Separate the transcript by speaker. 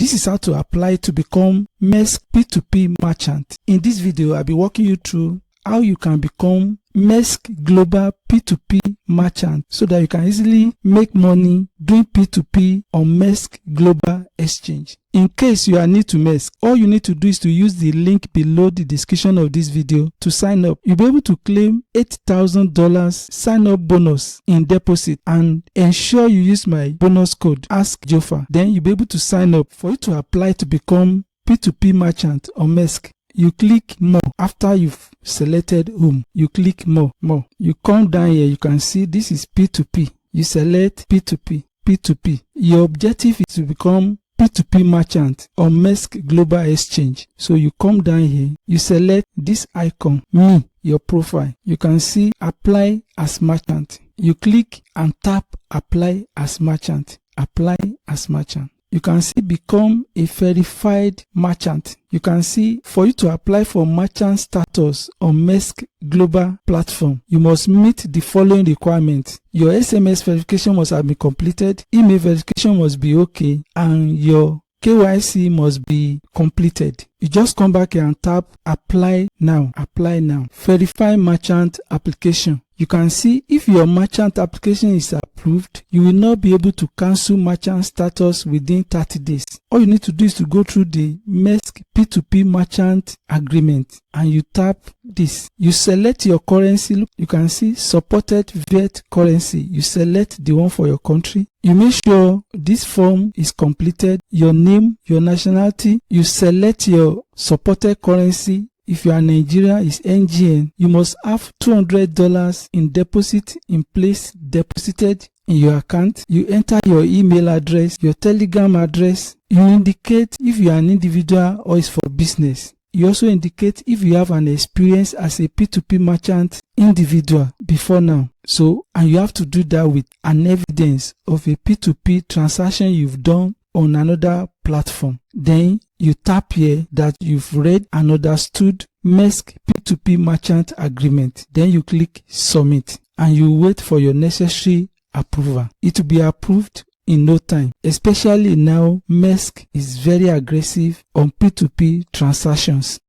Speaker 1: This is how to apply to become MEXC P2P merchant. In this video, I'll be walking you through how you can become MEXC Global P2P merchant so that you can easily make money doing P2P on MEXC Global Exchange. In case you are new to MEXC, all you need to do is to use the link below the description of this video to sign up. You'll be able to claim $8,000 sign up bonus in deposit and ensure you use my bonus code JOFA. Then you'll be able to sign up. For you to apply to become P2P merchant on MEXC, you click more. After you've selected home, you click more. You come down here, you can see this is P2P. You select P2P. Your objective is to become P2P merchant on MEXC Global Exchange. So you come down here, you select this icon, me, your profile. You can see apply as merchant. You click and tap apply as merchant. Apply as merchant. You can see become a verified merchant. You can see for you to apply for merchant status on MEXC Global platform, you must meet the following requirements. Your SMS verification must have been completed, email verification must be okay, and your KYC must be completed. You just come back here and tap apply now. Apply now. Verify merchant application. You can see if your merchant application is approved, you will not be able to cancel merchant status within 30 days. All you need to do is to go through the MEXC P2P merchant agreement and you tap this. You select your currency. Look, you can see supported fiat currency. You select the one for your country. You make sure this form is completed, your name, your nationality. You select your supported currency. If you are Nigeria, it's NGN. You must have $200 in deposit in place deposited in your account. You enter your email address, your Telegram address. You indicate if you are an individual or it's for business. You also indicate if you have an experience as a P2P merchant individual before now. So, and you have to do that with an evidence of a P2P transaction you've done on another platform. Then you tap here that you've read and understood MEXC P2P merchant agreement. Then you click submit and you wait for your necessary approval. It will be approved in no time. Especially now, MEXC is very aggressive on P2P transactions.